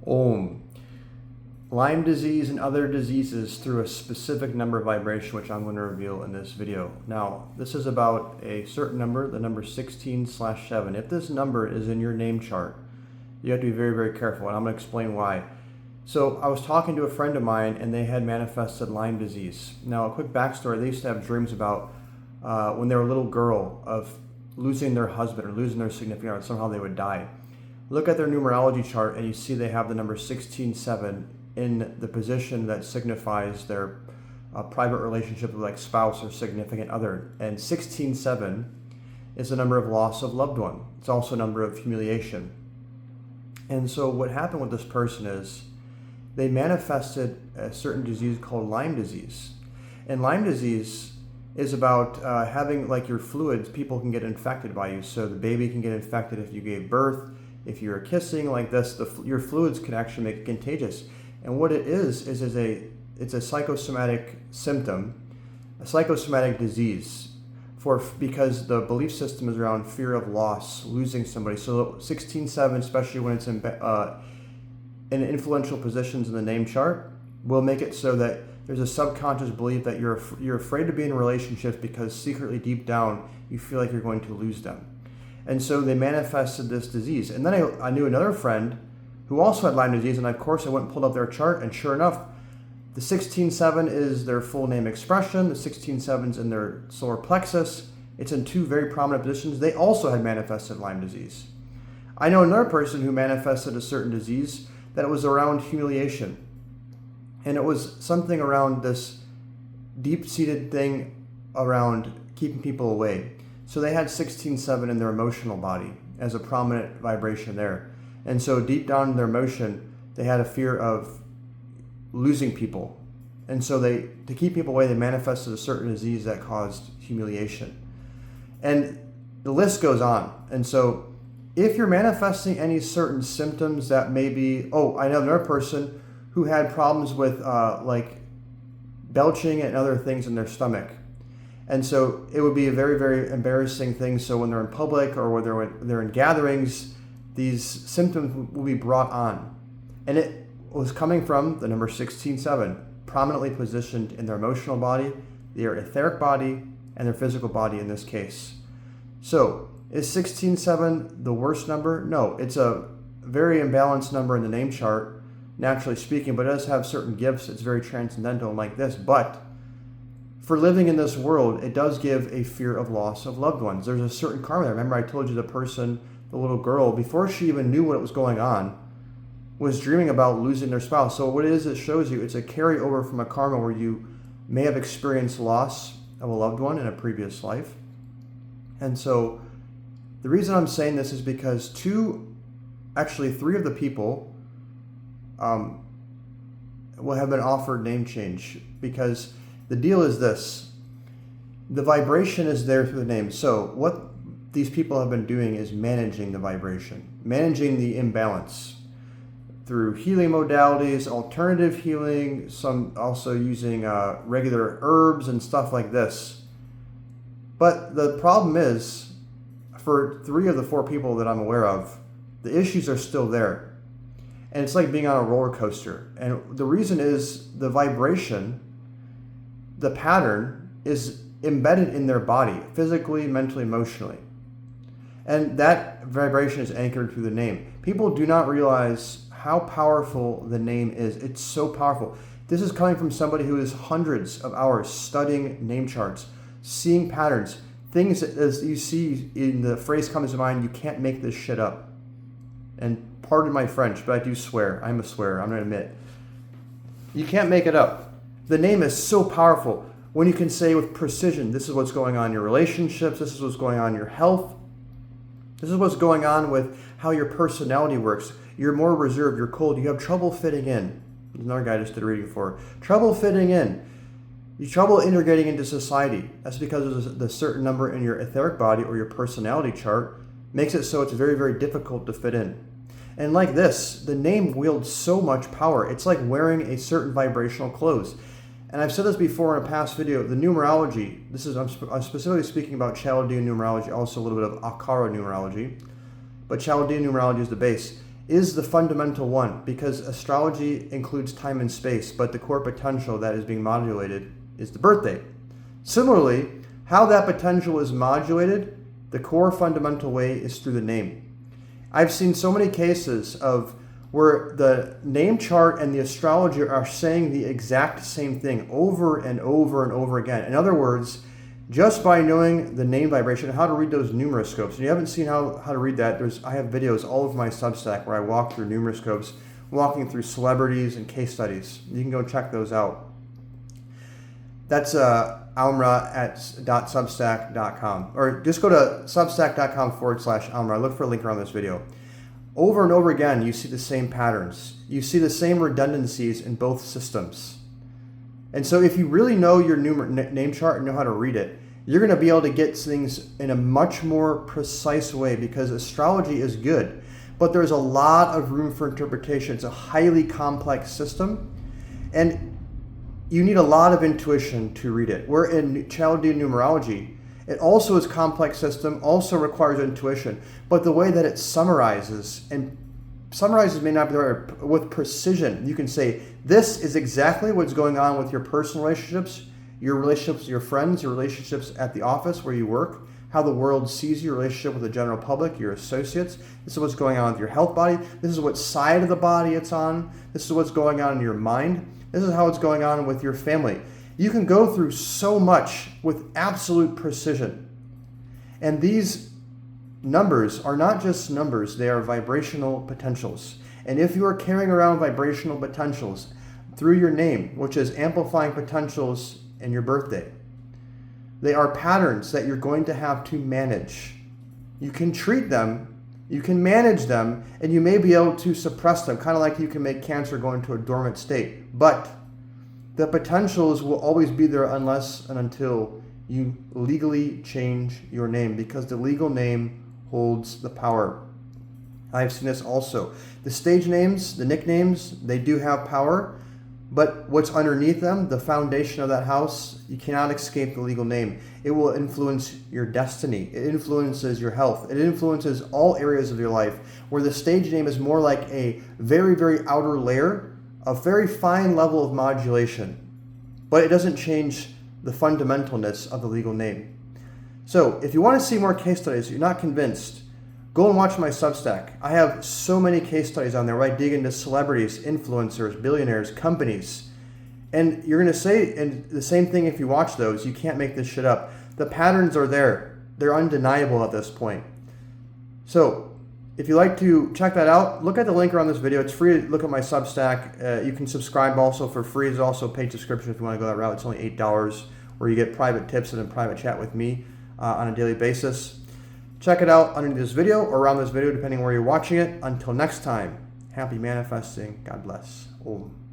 Om. Lyme disease and other diseases through a specific number vibration, which I'm going to reveal in this video. Now, this is about a certain number, the number 16/7. If this number is in your name chart, you have to be very, very careful, and I'm going to explain why. So I was talking to a friend of mine, and they had manifested Lyme disease. Now, a quick backstory, they used to have dreams about when they were a little girl of losing their husband or losing their significant other, somehow they would die. Look at their numerology chart, and you see they have the number 16/7 in the position that signifies their private relationship with like spouse or significant other. And 16/7 is the number of loss of loved one. It's also a number of humiliation. And so what happened with this person is they manifested a certain disease called Lyme disease. And Lyme disease is about having like your fluids, people can get infected by you. So the baby can get infected if you gave birth. If you're kissing like this, your fluids can actually make it contagious. And what it is it's a psychosomatic symptom, a psychosomatic disease, because the belief system is around fear of loss, losing somebody. So 16/7, especially when it's in influential positions in the name chart, will make it so that there's a subconscious belief that you're afraid to be in relationships because secretly deep down you feel like you're going to lose them. And so they manifested this disease. And then I knew another friend who also had Lyme disease, and of course I went and pulled up their chart, and sure enough, the 16/7 is their full name expression, the 16/7's in their solar plexus, it's in two very prominent positions. They also had manifested Lyme disease. I know another person who manifested a certain disease that it was around humiliation, and it was something around this deep-seated thing around keeping people away. So they had 16/7 in their emotional body as a prominent vibration there. And so deep down in their emotion, they had a fear of losing people. And so to keep people away, they manifested a certain disease that caused humiliation. And the list goes on. And so if you're manifesting any certain symptoms that may be, I know another person who had problems with like belching and other things in their stomach. And so it would be a very, very embarrassing thing. So when they're in public or when they're in gatherings, these symptoms will be brought on. And it was coming from the number 16/7, prominently positioned in their emotional body, their etheric body, and their physical body in this case. So is 16/7 the worst number? No, it's a very imbalanced number in the name chart, naturally speaking, but it does have certain gifts. It's very transcendental like this. But for living in this world, it does give a fear of loss of loved ones. There's a certain karma there. Remember I told you the little girl, before she even knew what was going on, was dreaming about losing their spouse. So what it is, it shows you, it's a carryover from a karma where you may have experienced loss of a loved one in a previous life. And so the reason I'm saying this is because three of the people will have been offered name change, because the deal is this: the vibration is there through the name. So what these people have been doing is managing the vibration, managing the imbalance through healing modalities, alternative healing, some also using regular herbs and stuff like this. But the problem is, for 3 of the 4 people that I'm aware of, the issues are still there. And it's like being on a roller coaster. And the reason is the vibration, the pattern is embedded in their body, physically, mentally, emotionally. And that vibration is anchored through the name. People do not realize how powerful the name is. It's so powerful. This is coming from somebody who is hundreds of hours studying name charts, seeing patterns, things that, as you see in the phrase comes to mind, you can't make this shit up. And pardon my French, but I do swear. I'm a swearer, I'm going to admit. You can't make it up. The name is so powerful when you can say with precision, this is what's going on in your relationships, this is what's going on in your health, this is what's going on with how your personality works. You're more reserved, you're cold, you have trouble fitting in. There's another guy I just did a reading for. Trouble fitting in. You have trouble integrating into society. That's because of the certain number in your etheric body or your personality chart makes it so it's very, very difficult to fit in. And like this, the name wields so much power. It's like wearing a certain vibrational clothes. And I've said this before in a past video, the numerology, I'm specifically speaking about Chaldean numerology, also a little bit of Akara numerology, but Chaldean numerology is the base. is the fundamental one, because astrology includes time and space, but the core potential that is being modulated is the birth date. Similarly, how that potential is modulated, the core fundamental way is through the name. I've seen so many cases of where the name chart and the astrology are saying the exact same thing over and over and over again. In other words, just by knowing the name vibration, how to read those numeroscopes. And you haven't seen how to read that, I have videos all over my Substack where I walk through numeroscopes, walking through celebrities and case studies. You can go check those out. That's almra.substack.com, or just go to substack.com/almra. Look for a link around this video. Over and over again, you see the same patterns. You see the same redundancies in both systems. And so if you really know your name chart and know how to read it, you're going to be able to get things in a much more precise way, because astrology is good, but there's a lot of room for interpretation. It's a highly complex system, and you need a lot of intuition to read it. Where in Chaldean numerology, it also is a complex system, also requires intuition, but the way that it summarizes, and summarizes may not be the right, with precision, you can say, this is exactly what's going on with your personal relationships with your friends, your relationships at the office where you work, how the world sees your relationship with the general public, your associates. This is what's going on with your health body. This is what side of the body it's on. This is what's going on in your mind. This is how it's going on with your family. You can go through so much with absolute precision. And these numbers are not just numbers, they are vibrational potentials. And if you are carrying around vibrational potentials through your name, which is amplifying potentials in your birthday, they are patterns that you're going to have to manage. You can treat them, you can manage them, and you may be able to suppress them, kind of like you can make cancer go into a dormant state. But the potentials will always be there unless and until you legally change your name, because the legal name holds the power. I've seen this also. The stage names, the nicknames, they do have power, but what's underneath them, the foundation of that house, you cannot escape the legal name. It will influence your destiny. It influences your health. It influences all areas of your life, where the stage name is more like a very, very outer layer, a very fine level of modulation, but it doesn't change the fundamentalness of the legal name. So if you want to see more case studies, you're not convinced, go and watch my Substack. I have so many case studies on there where I dig into celebrities, influencers, billionaires, companies. And you're going to say, and the same thing if you watch those, you can't make this shit up. The patterns are there. They're undeniable at this point. So if you'd like to check that out, look at the link around this video. It's free to look at my Substack. You can subscribe also for free. There's also a paid subscription if you want to go that route. It's only $8, where you get private tips and a private chat with me on a daily basis. Check it out underneath this video or around this video, depending where you're watching it. Until next time, happy manifesting. God bless. Om.